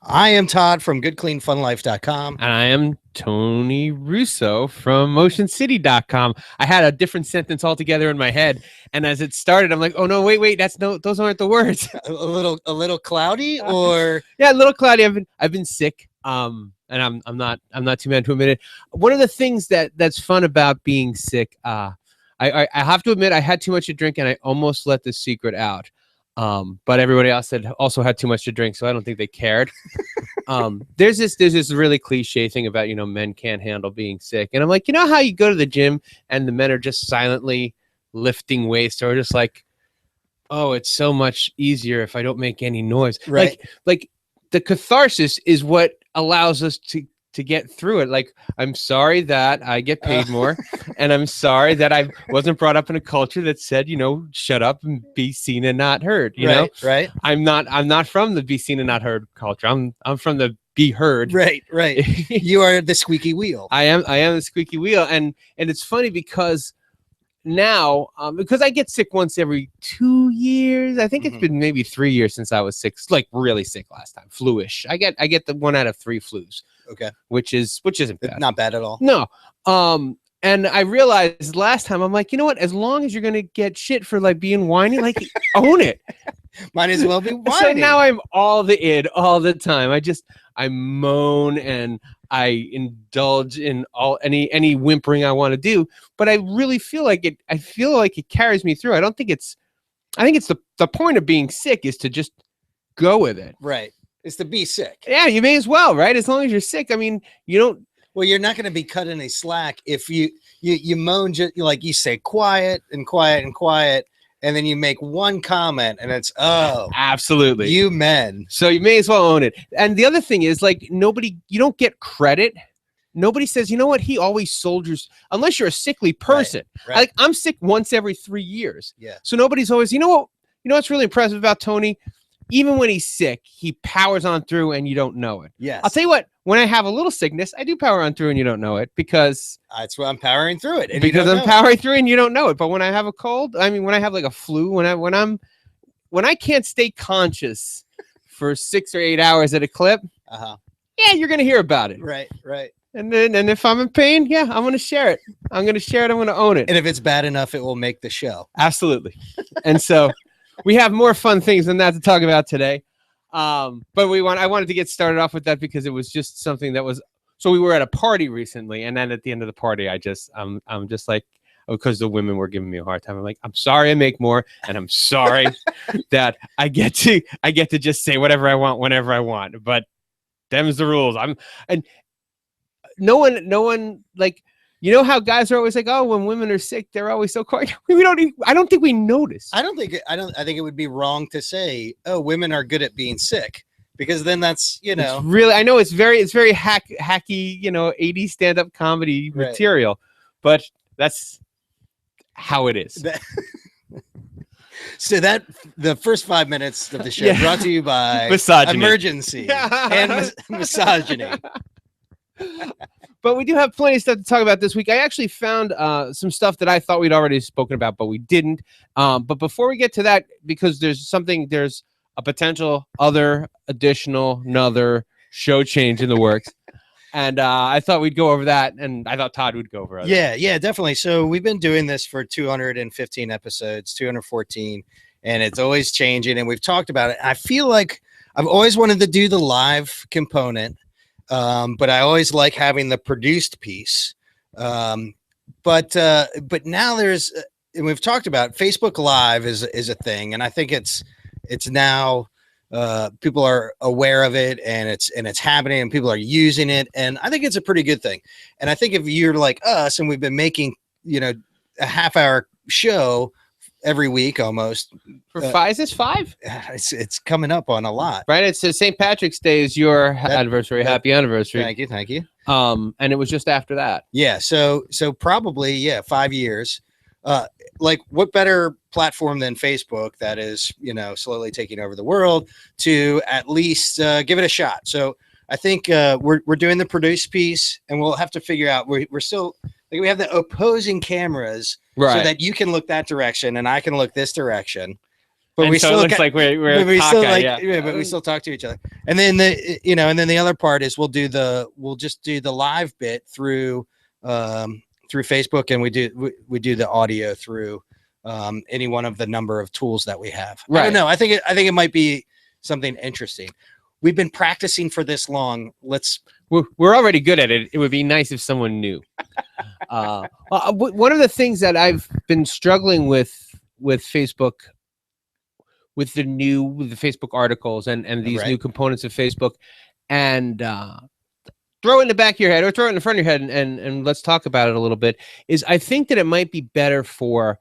I am Todd from GoodCleanFunLife.com. And I am Tony Russo from MotionCity.com. I had a different sentence altogether in my head, and as it started, I'm like, "Oh no, wait, those aren't the words." A little cloudy, or yeah, a little cloudy. I've been sick, and I'm not too mad to admit it. One of the things that's fun about being sick, I have to admit, I had too much to drink, and I almost let the secret out. But everybody else also had too much to drink, so I don't think they cared. There's this really cliche thing about, men can't handle being sick. And I'm like, how you go to the gym and the men are just silently lifting weights, or just like, oh, it's so much easier if I don't make any noise. Right. Like the catharsis is what allows us to get through it. Like, I'm sorry that I get paid more, and I'm sorry that I wasn't brought up in a culture that said, shut up and be seen and not heard. You know, right. I'm not from the be seen and not heard culture. I'm from the be heard. Right. You are the squeaky wheel. I am the squeaky wheel, and it's funny because now, because I get sick once every 2 years. I think it's been maybe 3 years since I was sick, like really sick last time, flu-ish. I get the 1 out of 3 flus. Okay. Which isn't bad. Not bad at all. No. And I realized last time, I'm like, you know what? As long as you're gonna get shit for like being whiny, like own it. Might as well be whiny. So now I'm all the id all the time. I moan and I indulge in any whimpering I want to do, but I really feel like it. I feel like it carries me through. I think it's the point of being sick is to just go with it. Right. Is to be sick. Yeah, you may as well, right? As long as you're sick. I mean, you don't. Well, you're not going to be cut any slack if you moan, like you say, quiet, and then you make one comment, and it's absolutely you men. So you may as well own it. And the other thing is, like, you don't get credit. Nobody says, you know what? He always soldiers, unless you're a sickly person. Right. Like, I'm sick once every 3 years. Yeah. So nobody's always, what's really impressive about Tony? Even when he's sick, he powers on through and you don't know it. Yes. I'll tell you what, when I have a little sickness, I do power on through and you don't know it, because that's why I'm powering through it. Because I'm powering through and you don't know it. But when I have a cold, I mean, when I have like a flu, when I can't stay conscious for 6 or 8 hours at a clip, yeah, you're going to hear about it. Right. And if I'm in pain, yeah, I'm going to share it. I'm going to own it. And if it's bad enough, it will make the show. Absolutely. And so we have more fun things than that to talk about today. But I wanted to get started off with that because it was just something that was, so we were at a party recently, and then at the end of the party, I'm just like, because the women were giving me a hard time. I'm like, I'm sorry I make more, and I'm sorry that I get to just say whatever I want whenever I want. But them's the rules. And no one like, how guys are always like, oh, when women are sick, they're always so quiet. I don't think we notice. I think it would be wrong to say, oh, women are good at being sick, because then that's, It's really, I know it's very hacky, 80s stand-up comedy material, but that's how it is. So the first 5 minutes of the show brought to you by Misogyny. Emergency and misogyny. But we do have plenty of stuff to talk about this week. I actually found some stuff that I thought we'd already spoken about, but we didn't. But before we get to that, because there's a potential another show change in the works. And I thought we'd go over that, and I thought Todd would go over it. Yeah, definitely. So we've been doing this for 215 episodes, 214, and it's always changing, and we've talked about it. I feel like I've always wanted to do the live component. But I always like having the produced piece. But now there's, and we've talked about Facebook Live is a thing, and I think it's now people are aware of it, and it's happening, and people are using it, and I think it's a pretty good thing. And I think if you're like us, and we've been making a half-hour show every week almost. For is this 5? It's coming up on a lot. Right? It's St. Patrick's Day is your anniversary. Happy anniversary. Thank you. And it was just after that. Yeah. So probably, 5 years. Like, what better platform than Facebook that is, slowly taking over the world to at least give it a shot. So I think we're doing the produce piece, and we'll have to figure out, we're still, like, we have the opposing cameras, right, so that you can look that direction and I can look this direction. but and we so still it looks like we're but we still cockeyed, like but we still talk to each other. And then the other part is we'll just do the live bit through Facebook, and we do the audio through any one of the number of tools that we have. Right. I don't know. I think it might be something interesting. We've been practicing for this long. We're already good at it. It would be nice if someone knew. One of the things that I've been struggling with Facebook, with the Facebook articles and these new components of Facebook, and throw it in the back of your head or throw it in the front of your head and let's talk about it a little bit, is I think that it might be better for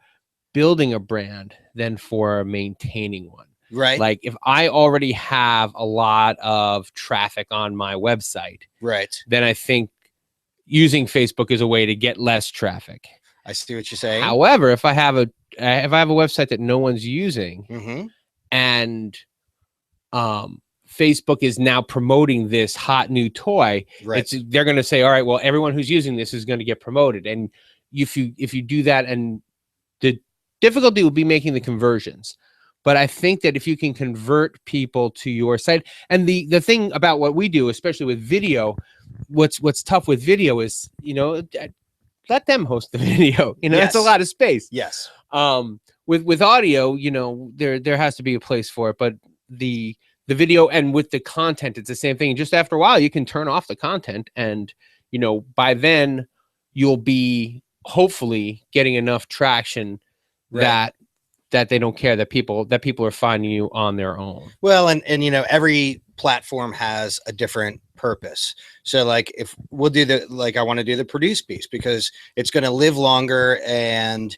building a brand than for maintaining one. Right. Like if I already have a lot of traffic on my website, right, then I think using Facebook is a way to get less traffic. I see what you're saying. However, if I have a website that no one's using, mm-hmm. and Facebook is now promoting this hot new toy, right, they're going to say, all right, well, everyone who's using this is going to get promoted. And if you do that, and the difficulty will be making the conversions. But I think that if you can convert people to your site, and the thing about what we do, especially with video, what's tough with video is, let them host the video. Yes. It's a lot of space. Yes. With audio, there has to be a place for it. But the video and with the content, it's the same thing. Just after a while, you can turn off the content, and by then you'll be hopefully getting enough traction that they don't care, that people are finding you on their own. Well, and every platform has a different purpose. So like if we'll do I want to do the produce piece because it's going to live longer, and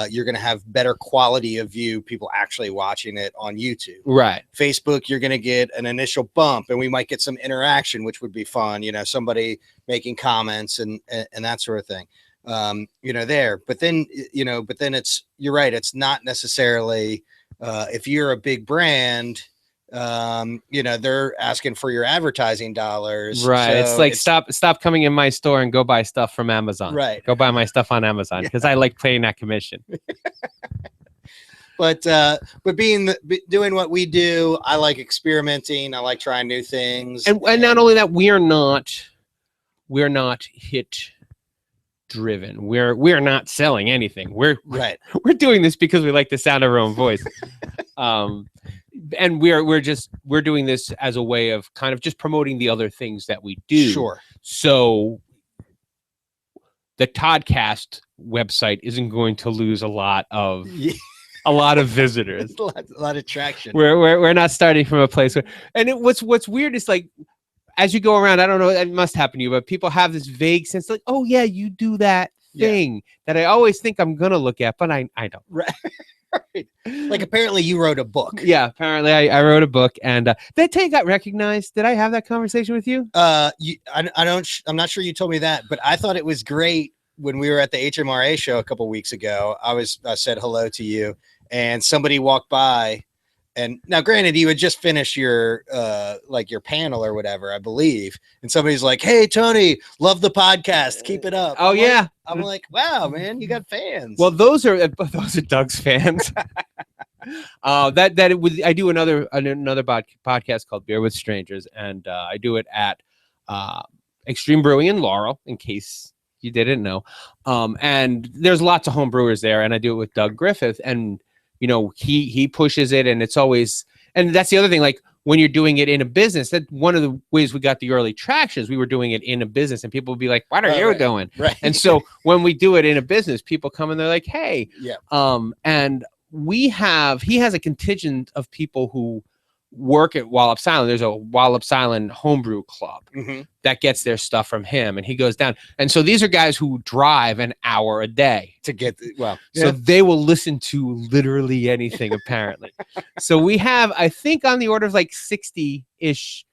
you're going to have better quality of view, people actually watching it on YouTube. Right. Facebook, you're going to get an initial bump, and we might get some interaction, which would be fun. Somebody making comments and that sort of thing. There, but then you're right. It's not necessarily, if you're a big brand, they're asking for your advertising dollars. Right. So it's like, stop coming in my store and go buy stuff from Amazon. Right. Go buy my stuff on Amazon because I like paying that commission. But doing what we do, I like experimenting. I like trying new things. And not only that, we're not hit driven. We're not selling anything. We're doing this because we like the sound of our own voice. And we're doing this as a way of kind of just promoting the other things that we do. Sure. So the Todcast website isn't going to lose a lot of visitors. a lot of traction. We're not starting from a place where, and what's weird is like, as you go around, I don't know, it must happen to you, but people have this vague sense like, oh yeah, you do that thing that I always think I'm going to look at, but I don't. Right. Right. Like apparently you wrote a book. Yeah, apparently I wrote a book, and that day got recognized. Did I have that conversation with you? I'm not sure you told me that, but I thought it was great when we were at the HMRA show a couple weeks ago. I said hello to you, and somebody walked by. And now, granted, you had just finished your your panel or whatever, I believe. And somebody's like, "Hey, Tony, love the podcast. Keep it up." I'm like, wow, man, you got fans. Well, those are Doug's fans. I do another podcast called Beer with Strangers, and I do it at Extreme Brewing in Laurel, in case you didn't know. And there's lots of home brewers there, and I do it with Doug Griffith, and he pushes it, and it's always, and that's the other thing, like when you're doing it in a business, that one of the ways we got the early traction is we were doing it in a business, and people would be like, what are you doing? Right. And so when we do it in a business, people come and they're like, hey, and he has a contingent of people who work at Wallops Island. There's a Wallops Island homebrew club that gets their stuff from him, and he goes down. And so these are guys who drive an hour a day to get so they will listen to literally anything apparently. So we have, I think, on the order of like 60-ish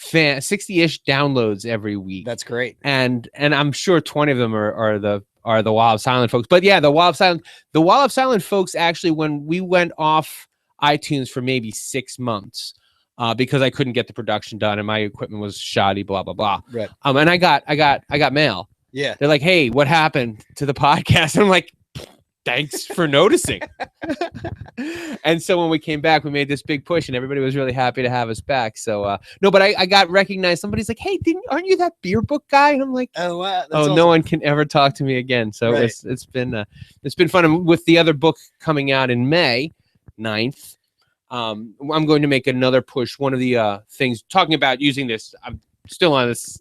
downloads every week. That's great. And I'm sure 20 of them are the Wallops Island folks. But yeah, the Wallops Island folks, actually, when we went off iTunes for maybe 6 months because I couldn't get the production done and my equipment was shoddy, blah blah blah. Right. And I got mail. Yeah. They're like, hey, what happened to the podcast? And I'm like, thanks for noticing. And so when we came back, we made this big push, and everybody was really happy to have us back. So no, but I got recognized. Somebody's like, "Hey, aren't you that beer book guy?" And I'm like, "Oh wow, that's oh, awesome. No one can ever talk to me again." So Right. it's been fun. And with the other book coming out in May 9th, I'm going to make another push. One of the things talking about using this, I'm still on this.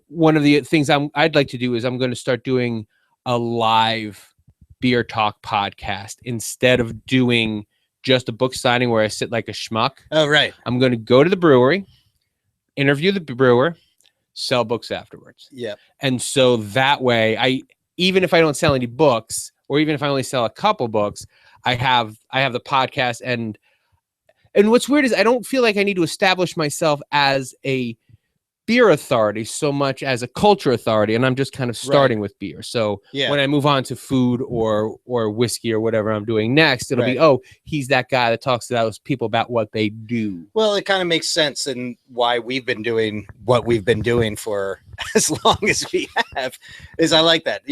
One of the things I'd like to do is I'm going to start doing a live beer talk podcast instead of doing just a book signing where I sit like a schmuck. Oh, right. I'm going to go to the brewery, interview the brewer, sell books afterwards. Yeah. And so that way, even if I don't sell any books, or even if I only sell a couple books, I have the podcast. And what's weird is I don't feel like I need to establish myself as a beer authority so much as a culture authority, and I'm just kind of starting with beer. So when I move on to food or whiskey or whatever I'm doing next, it'll be, oh, he's that guy that talks to those people about what they do. Well, it kind of makes sense in why we've been doing what we've been doing for as long as we have. Is I like that,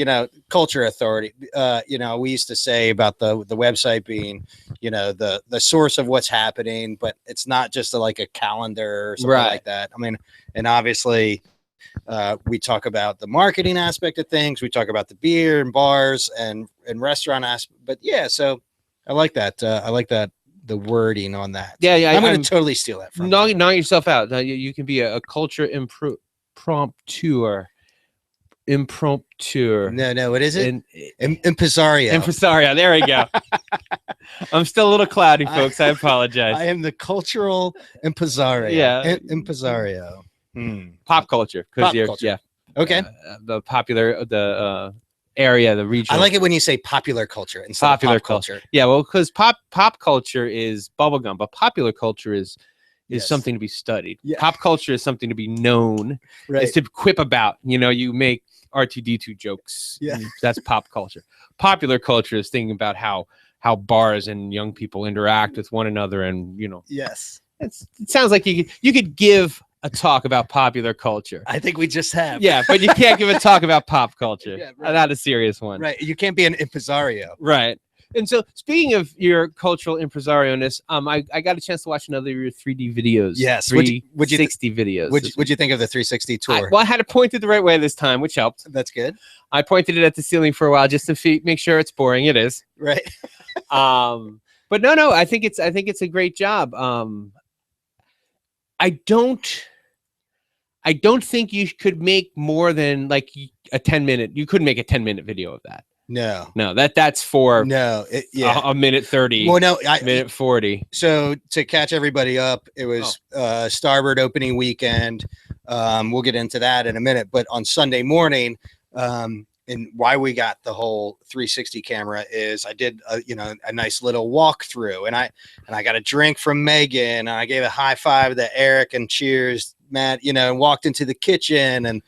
culture authority. We used to say about the website being, the source of what's happening, but it's not just like a calendar or something like that. I mean, and obviously, we talk about the marketing aspect of things. We talk about the beer and bars and restaurant aspect. But so I like that. I like that, the wording on that. Yeah. I'm going to totally steal that from you. Knock yourself out. You can be a culture impromptu. No. What is it? Impresario. Impresario. There we go. I'm still a little cloudy, folks. I apologize. I am the cultural impresario. Yeah. Impresario. Pop culture. Yeah. Okay. The popular, area, the region. I like it when you say popular culture instead of pop culture. Yeah, well, because pop culture is bubblegum, but popular culture is something to be studied. Yeah. Pop culture is something to be known. Right. It's to quip about. You make R2D2 jokes. Yeah. That's pop culture. Popular culture is thinking about how bars and young people interact with one another, and Yes. It sounds like you could give a talk about popular culture. I think we just have. Yeah, but you can't give a talk about pop culture. Yeah, right. Not a serious one. Right. You can't be an impresario. Right. And so, speaking of your cultural impresario-ness, I got a chance to watch another of your 3D videos. Yes. 360 videos. What'd you think of the 360 tour? I had it pointed the right way this time, which helped. That's good. I pointed it at the ceiling for a while just to make sure it's boring. It is. Right. But no, I think it's a great job. I don't think you could make more than like a 10-minute. You couldn't make a 10-minute video of that. No, that's for a minute 30. Well, no, minute 40. So to catch everybody up, it was Starboard opening weekend. We'll get into that in a minute, but on Sunday morning, and why we got the whole 360 camera is I did a nice little walkthrough, and I got a drink from Megan, and I gave a high five to Eric and cheers Matt, and walked into the kitchen, and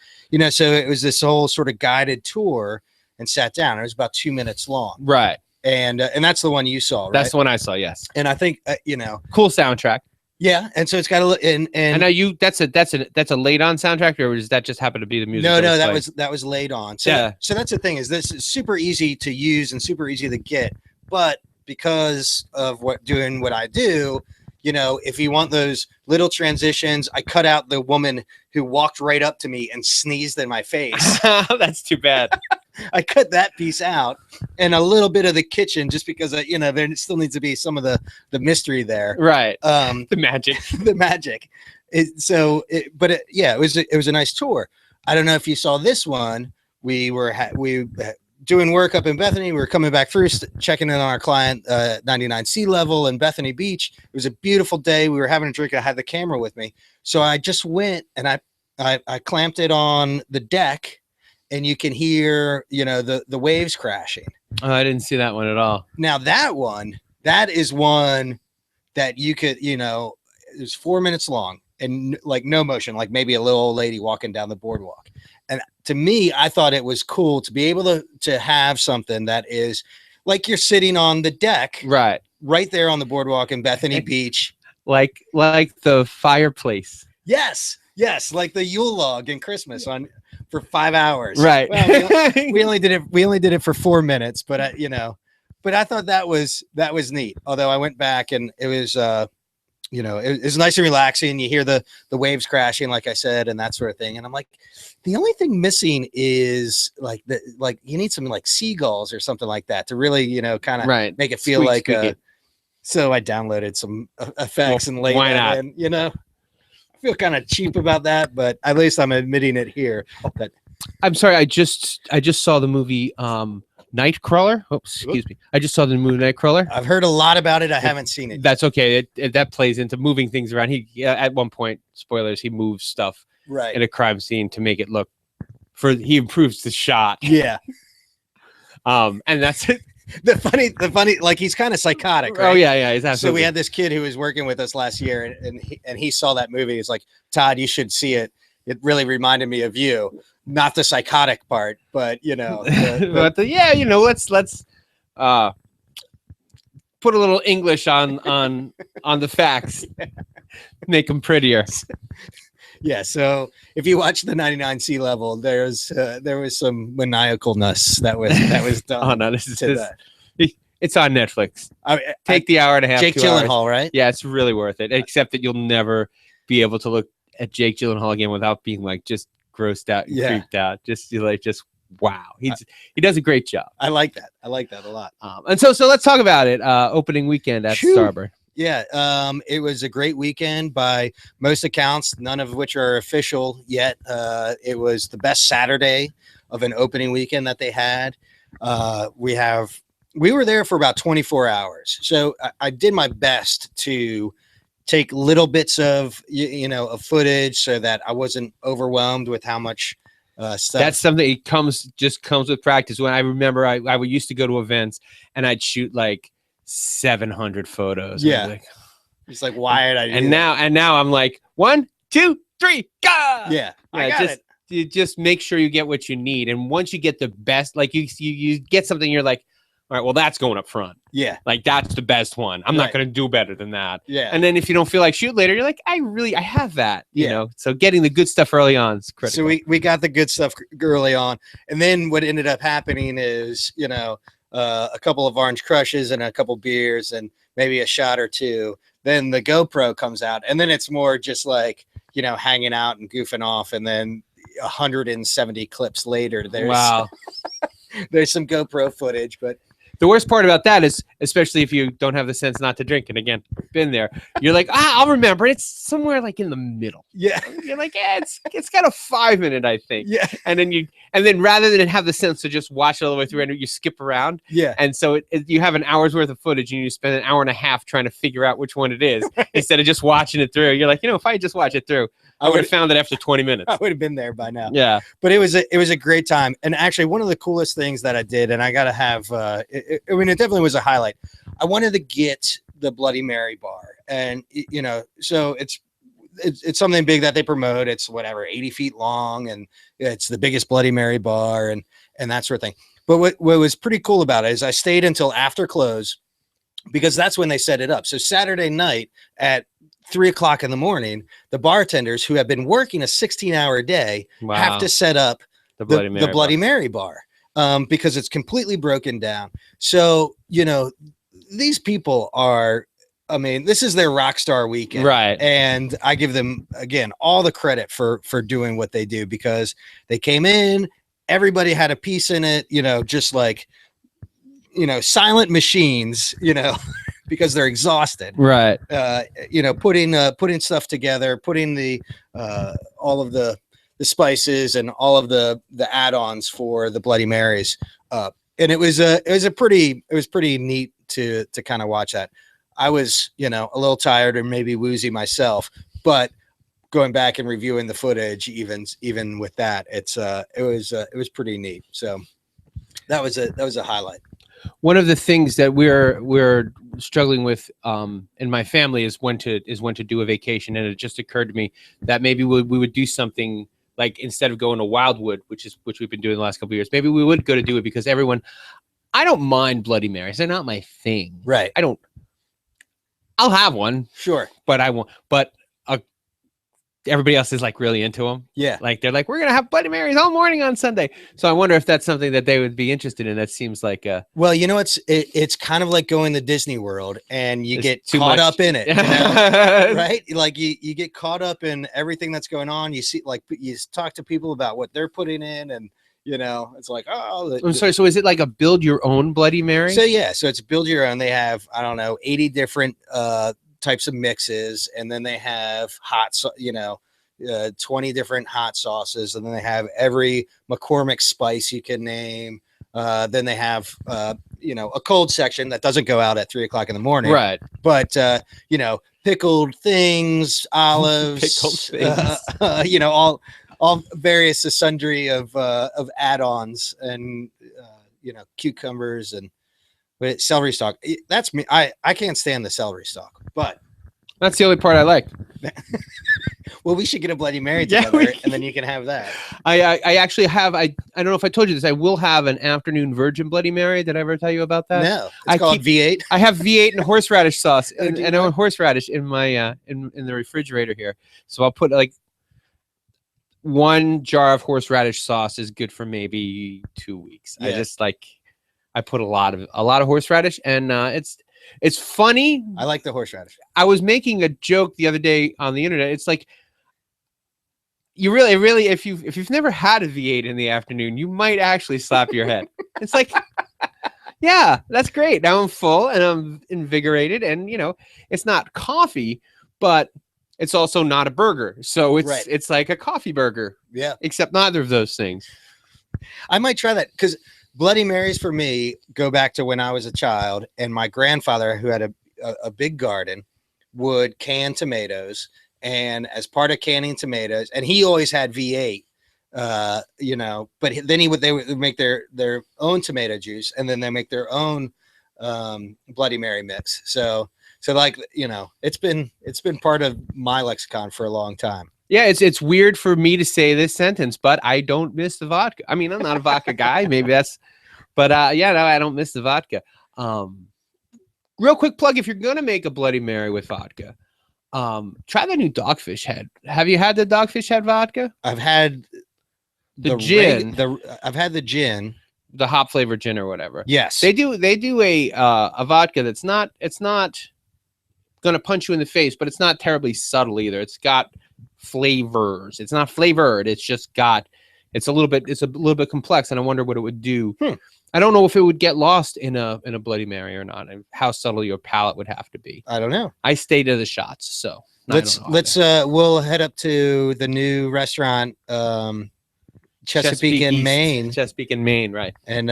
so it was this whole sort of guided tour, and sat down. It was about 2 minutes long, right? And that's the one you saw, right? That's the one I saw, yes. And I think cool soundtrack. Yeah, and so it's got a and I know you. That's a laid on soundtrack, or does that just happen to be the music? No, that was laid on. So so that's the thing, is this is super easy to use and super easy to get, but because of doing what I do, if you want those little transitions, I cut out the woman who walked right up to me and sneezed in my face. That's too bad. I cut that piece out, and a little bit of the kitchen, just because there still needs to be some of the mystery there, right? The magic. The magic. It was a nice tour. I don't know if you saw this one. We were doing work up in Bethany. We were coming back through, checking in on our client, 99 Sea Level in Bethany Beach. It was a beautiful day. We were having a drink. I had the camera with me, so I just went and I clamped it on the deck. And you can hear, the waves crashing. Oh, I didn't see that one at all. Now that is one that you could, it was 4 minutes long and like no motion, like maybe a little old lady walking down the boardwalk. And to me, I thought it was cool to be able to have something that is like you're sitting on the deck, right there on the boardwalk in Bethany Beach, like the fireplace. Yes, like the Yule log in Christmas for 5 hours. Right. Well, we only did it for 4 minutes, but I thought that was neat. Although I went back and it was it's nice and relaxing. You hear the waves crashing, like I said, and that sort of thing. And I'm like, the only thing missing is like you need some like seagulls or something like that to really, kind of make it feel like so I downloaded some effects and laid why that not? in, I feel kind of cheap about that, but at least I'm admitting it here. That I'm sorry. I just saw the movie Nightcrawler. Oh, excuse me. I just saw the movie Nightcrawler. I've heard a lot about it. I haven't seen it. That's okay. That plays into moving things around. He at one point, spoilers, he moves stuff in a crime scene to make it look he improves the shot. Yeah. And that's it. The funny, like he's kind of psychotic, right? Oh yeah, he's absolutely. So we had this kid who was working with us last year, and he saw that movie. He's like, Todd, you should see it. It really reminded me of you, not the psychotic part, but let's put a little English on the facts, make them prettier. Yeah, so if you watch the 99 Sea Level, there was some maniacalness that was done. Oh no, it's on Netflix. Take the hour and a half. Jake Gyllenhaal, right? Yeah, it's really worth it. Except that you'll never be able to look at Jake Gyllenhaal again without being like just grossed out and creeped out. Just wow, he does a great job. I like that a lot. And so let's talk about it. Opening weekend at Starboard. Yeah, it was a great weekend by most accounts, none of which are official yet. It was the best Saturday of an opening weekend that they had. We were there for about 24 hours. So I did my best to take little bits of, of footage so that I wasn't overwhelmed with how much stuff. That's something that comes with practice. When I remember I used to go to events and I'd shoot like 700 photos. Yeah. It's like, why did I do that? And now I'm like 1, 2, 3, go. Yeah. I got it. You just make sure you get what you need. And once you get the best, like you get something, you're like, all right, well, that's going up front. Yeah. Like that's the best one. I'm not going to do better than that. Yeah. And then if you don't feel like shoot later, you're like, I have that, you know? So getting the good stuff early on is critical. So we got the good stuff early on. And then what ended up happening is, a couple of orange crushes and a couple beers and maybe a shot or two. Then the GoPro comes out, and then it's more just like, hanging out and goofing off. And then 170 clips later, there's some GoPro footage, but the worst part about that is, especially if you don't have the sense not to drink, and again, been there, you're like, I'll remember. It's somewhere like in the middle. Yeah. You're like, it's got a 5 minute, I think. Yeah. And then rather than have the sense to just watch it all the way through, and you skip around. Yeah. And so you have an hour's worth of footage, and you spend an hour and a half trying to figure out which one it is instead of just watching it through. You're like, if I just watch it through, I would have found it after 20 minutes. I would have been there by now. Yeah. But it was a great time. And actually one of the coolest things that I did, and I got to have, it definitely was a highlight. I wanted to get the Bloody Mary bar, and so it's something big that they promote. It's 80 feet long, and it's the biggest Bloody Mary bar and that sort of thing. But what was pretty cool about it is I stayed until after close, because that's when they set it up. So Saturday night at 3:00 in the morning, the bartenders who have been working a 16-hour day have to set up the Bloody Mary bar. Because it's completely broken down. So, these people are, this is their rock star weekend. Right. And I give them, again, all the credit for doing what they do, because they came in, everybody had a piece in it, just like, silent machines, because they're exhausted. Right. Putting stuff together, putting the all of the spices and all of the add-ons for the Bloody Marys. And it was pretty neat to kind of watch that. I was, a little tired and maybe woozy myself, but going back and reviewing the footage, even with that, it was pretty neat. So that was a highlight. One of the things that we're struggling with in my family is when to do a vacation, and it just occurred to me that maybe we would do something like, instead of going to Wildwood, which we've been doing the last couple of years, maybe we would go to do it, because I don't mind Bloody Marys. They're not my thing. Right. I'll have one. Sure. But I won't. But everybody else is like really into them. Yeah. Like they're like, we're gonna have Bloody Marys all morning on Sunday. So I wonder if that's something that they would be interested in. That seems like well, it's kind of like going to Disney World and you get caught much. up in it, right? Like you get caught up in everything that's going on. You see, like you talk to people about what they're putting in, and it's like, I'm sorry. So is it like a build your own Bloody Mary? So yeah, so it's build your own. They have 80 different types of mixes, and then they have 20 different hot sauces, and then they have every McCormick spice you can name. Then they have a cold section that doesn't go out at 3:00 in the morning, right? But pickled things, olives, pickled things. All various sundry of add-ons, and cucumbers and celery stalk. That's me. I can't stand the celery stalk, but that's the only part I like. Well, we should get a Bloody Mary together, and then you can have that. I actually have. I don't know if I told you this. I will have an afternoon virgin Bloody Mary. Did I ever tell you about that? No, it's called V8. I have V8 and horseradish sauce, and I want horseradish in my in the refrigerator here. So I'll put like 1 jar of horseradish sauce is good for maybe 2 weeks. Yeah. I put a lot of horseradish, and it's funny. I like the horseradish. I was making a joke the other day on the internet. It's like, you really, if you've never had a V8 in the afternoon, you might actually slap your head. It's like, yeah, that's great. Now I'm full and I'm invigorated, and it's not coffee, but it's also not a burger. So it's like a coffee burger. Yeah. Except neither of those things. I might try that, because Bloody Marys for me go back to when I was a child, and my grandfather, who had a big garden, would can tomatoes, and as part of canning tomatoes, and he always had V8, but then they would make their own tomato juice, and then they make their own Bloody Mary mix. So like, it's been part of my lexicon for a long time. Yeah, it's weird for me to say this sentence, but I don't miss the vodka. I mean, I'm not a vodka guy. Maybe that's, but no, I don't miss the vodka. Real quick plug: if you're gonna make a Bloody Mary with vodka, try the new Dogfish Head. Have you had the Dogfish Head vodka? I've had the gin. I've had the gin, the hop flavored gin or whatever. Yes, they do a vodka that's not. It's not gonna punch you in the face, but it's not terribly subtle either. It's got flavors. It's not flavored. It's just got. It's a little bit complex, and I wonder what it would do. I don't know if it would get lost in a Bloody Mary or not, and how subtle your palate would have to be. I don't know. I stay to the shots, so we'll head up to the new restaurant, Chesapeake in Maine. Chesapeake in Maine, right? And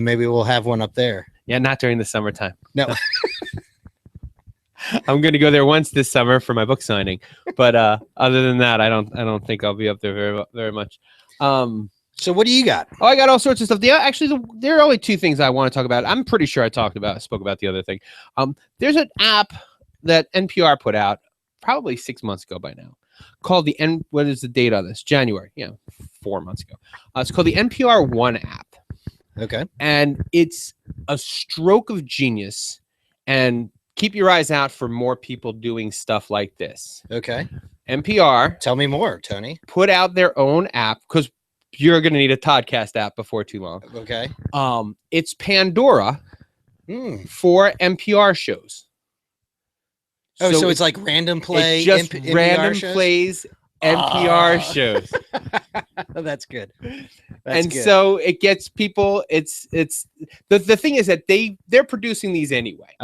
maybe we'll have one up there. Yeah, not during the summertime. No. I'm going to go there once this summer for my book signing, but other than that, I don't think I'll be up there very, very much. So what do you got? Oh, I got all sorts of stuff. There are only 2 things I want to talk about. I'm pretty sure I spoke about the other thing. There's an app that NPR put out probably 6 months ago by now, called what is the date on this? January. Yeah, 4 months ago. It's called the NPR One app. Okay. And it's a stroke of genius, and keep your eyes out for more people doing stuff like this. Okay. NPR. Tell me more, Tony. Put out their own app, because you're going to need a Todcast app before too long. Okay. It's Pandora for NPR shows. Oh, so it's like random play. It's just NPR random shows? plays NPR shows. That's good. So it gets people. It's the thing is that they're producing these anyway.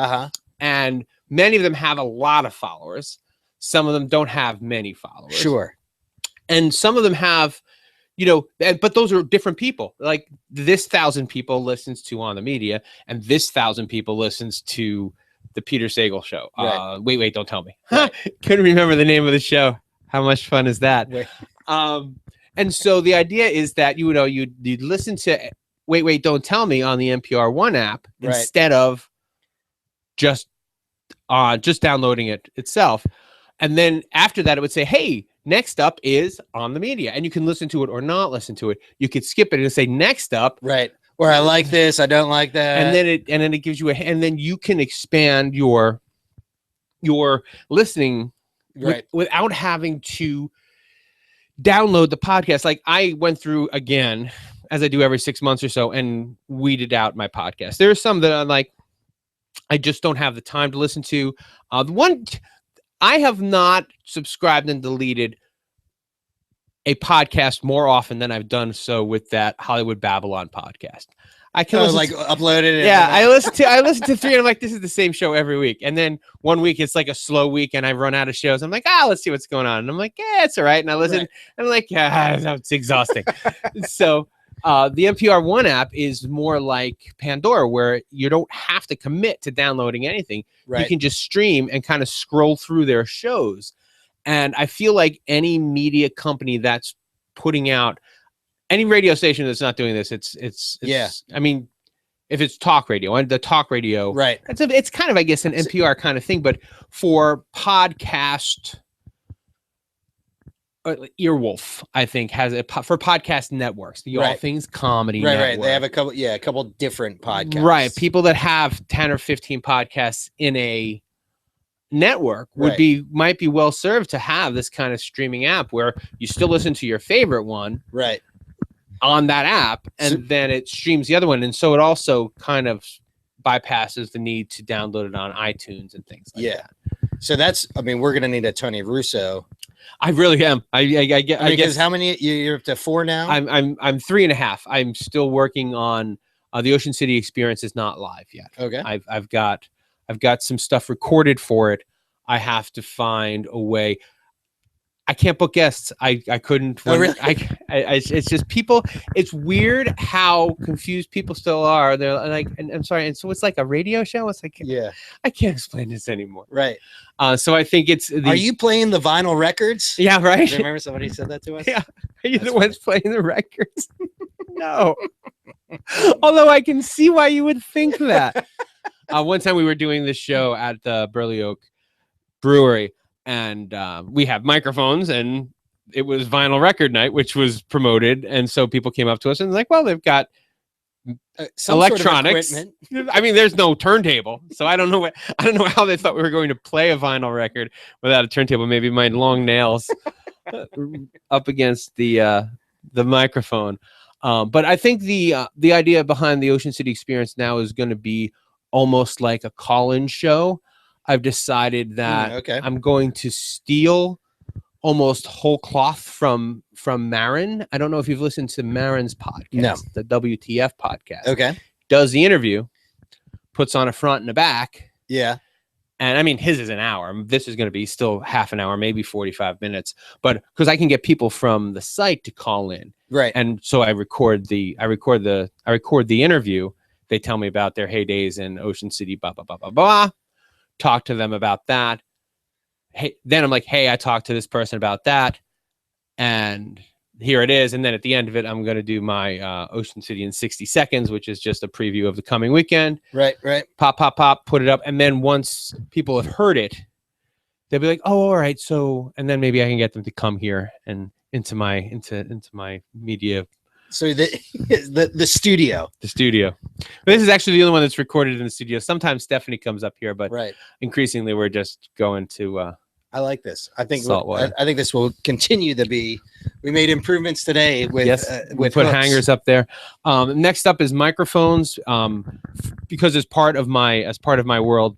And many of them have a lot of followers. Some of them don't have many followers. Sure. And some of them have, but those are different people. Like this 1,000 people listens to On the Media, and this 1,000 people listens to the Peter Sagal show. Right. Wait, don't tell me. Right. Couldn't remember the name of the show. How much fun is that? And so the idea is that you'd listen to Wait, Don't Tell Me on the NPR One app instead of just downloading it itself. And then after that, it would say, hey, next up is On the Media. And you can listen to it or not listen to it. You could skip it and say next up. Right. Or I like this, I don't like that. And then it gives you and then you can expand your listening without having to download the podcast. Like I went through again, as I do every 6 months or so, and weeded out my podcast. There are some that I'm like, I just don't have the time to listen to. The one I have not subscribed and deleted a podcast more often than I've done so with that Hollywood Babylon podcast. I can upload it. Yeah, I listen to 3 and I'm like, this is the same show every week. And then one week it's like a slow week and I run out of shows. I'm like, let's see what's going on. And I'm like, yeah, it's all right. And I listen and I'm like, yeah, it's exhausting. So the NPR One app is more like Pandora, where you don't have to commit to downloading anything. Right. You can just stream and kind of scroll through their shows. And I feel like any media company that's putting out any radio station that's not doing this, it's yeah. I mean, if it's talk radio and the talk radio, right? It's kind of, I guess, an NPR kind of thing, but for podcast, Earwolf, I think, has for podcast networks, the All Things Comedy Network. Right. They have a couple different podcasts. Right. People that have 10 or 15 podcasts in a network might be well served to have this kind of streaming app where you still listen to your favorite one. Right. On that app, and then it streams the other one, and so it also kind of bypasses the need to download it on iTunes and things like that. So that's, I mean, we're gonna need a Tony Russo. I really am. I guess how many? You're up to 4 now. I'm 3.5. I'm still working on the Ocean City Experience is not live yet. Okay. I've got some stuff recorded for it. I have to find a way. I can't book guests. I couldn't. Oh, really? It's just people. It's weird how confused people still are. They're like, and I'm sorry. And so it's like a radio show. It's like, yeah, I can't explain this anymore. Right. So I think it's. Are you playing the vinyl records? Yeah, right. Do you remember somebody said that to us? Yeah. Are you the ones playing the records? No. Although I can see why you would think that. One time we were doing this show at the Burley Oak Brewery. And we have microphones, and it was vinyl record night, which was promoted. And so people came up to us and like, well, they've got electronics. Sort of I mean, there's no turntable, so I don't know how they thought we were going to play a vinyl record without a turntable. Maybe my long nails up against the microphone. But I think the idea behind the Ocean City Experience now is going to be almost like a call-in show. I've decided that I'm going to steal almost whole cloth from Marin. I don't know if you've listened to Marin's podcast, the WTF podcast. Okay. Does the interview, puts on a front and a back. Yeah. And I mean, his is an hour. This is going to be still half an hour, maybe 45 minutes. But because I can get people from the site to call in. Right. And so I record the interview. They tell me about their heydays in Ocean City, blah, blah, blah, blah, blah. Talk to them about that. Hey, then I'm like, hey, I talked to this person about that, and here it is. And then at the end of it, I'm going to do my Ocean City in 60 seconds, which is just a preview of the coming weekend. Right. Pop, put it up, and then once people have heard it, they'll be like, oh, all right. So, and then maybe I can get them to come here and into my media. So the studio. The studio. But this is actually the only one that's recorded in the studio. Sometimes Stephanie comes up here, but increasingly we're just going to I like this. I think this will continue to be. We made improvements today with we put hangers up there. Next up is microphones. Because as part of my world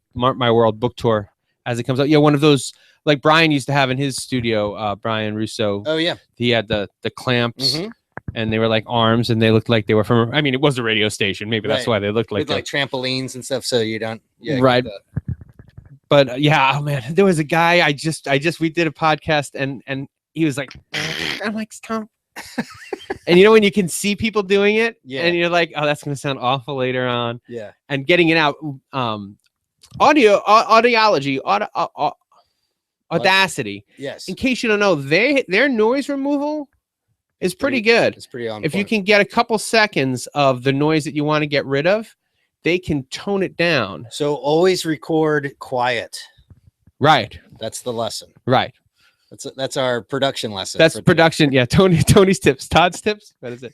book tour as it comes out. Yeah, one of those like Brian used to have in his studio, Brian Russo. Oh yeah. He had the clamps. Mm-hmm. And they were like arms, and they looked like they were from. I mean, it was a radio station. Maybe that's why they looked like with like trampolines and stuff. So you don't, right? But yeah, oh man, there was a guy. We did a podcast, and he was like, I'm like, stop. And you know when you can see people doing it, and you're like, oh, that's gonna sound awful later on. Yeah. And getting it out, audiology, Audacity. Yes. In case you don't know, their noise removal. It's pretty good. It's pretty on If point. you can get a couple seconds of the noise that you want to get rid of, they can tone it down. So always record quiet. Right. That's the lesson. Right. That's our production lesson. That's production. Today. Yeah. Tony's tips. Todd's tips. What is it?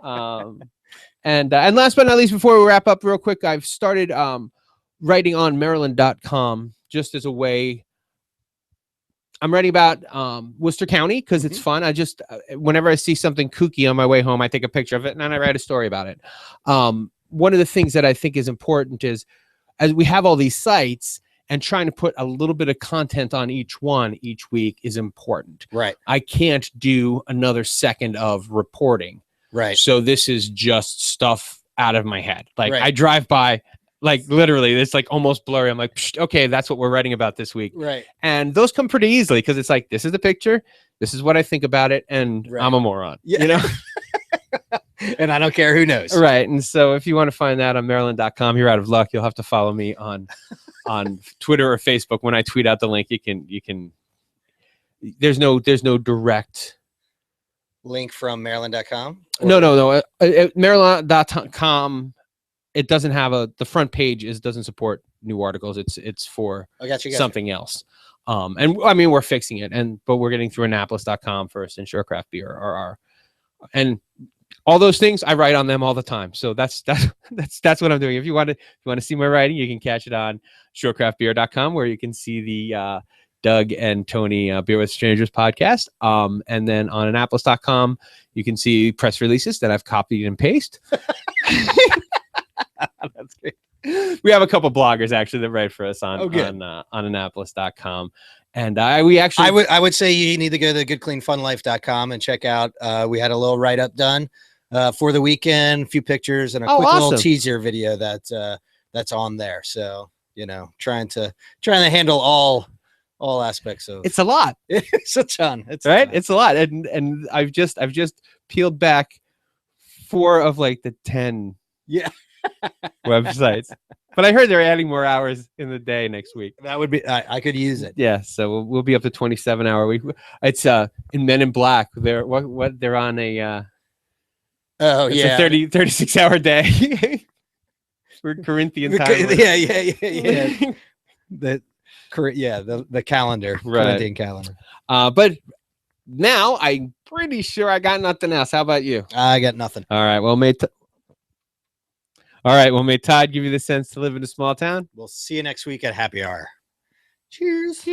And last but not least, before we wrap up real quick, I've started writing on Maryland.com just as a way. I'm writing about Worcester County because it's fun. I just whenever I see something kooky on my way home, I take a picture of it and then I write a story about it. One of the things that I think is important is as we have all these sites and trying to put a little bit of content on each one each week is important. Right. I can't do another second of reporting. Right. So this is just stuff out of my head. Like Right. I drive by, like literally it's like almost blurry. I'm like, okay, that's what we're writing about this week. Right. And those come pretty easily because it's like, this is the picture. This is what I think about it. And I'm a moron, you know? And I don't care who knows. Right. And so if you want to find that on Maryland.com, you're out of luck. You'll have to follow me on Twitter or Facebook. When I tweet out the link, you can, there's no direct link from Maryland.com. No. Maryland.com. It doesn't have the front page doesn't support new articles. It's for something else. And I mean, we're fixing it but we're getting through Annapolis.com first and Shorecraft Beer and all those things I write on them all the time. So that's what I'm doing. If you want to see my writing, you can catch it on shorecraftbeer.com where you can see the Doug and Tony Beer with Strangers podcast. And then on Annapolis.com, you can see press releases that I've copied and pasted. That's great. We have a couple bloggers actually that write for us on Annapolis.com. And I would say you need to go to goodcleanfunlife.com and check out. We had a little write up done for the weekend, a few pictures and a quick little teaser video that's on there. So, trying to handle all aspects of it's a lot. It's a ton. It's a lot. And I've just peeled back 4 of like the 10 websites. But I heard they're adding more hours in the day next week. That would be I could use it. Yeah, so we'll be up to 27-hour week. It's in Men in Black. They're they're on a a 36-hour day. We're Corinthian time. Yeah. The calendar, right. Corinthian calendar. But now I'm pretty sure I got nothing else. How about you? I got nothing. All right. Well, may Todd give you the sense to live in a small town. We'll see you next week at Happy Hour. Cheers.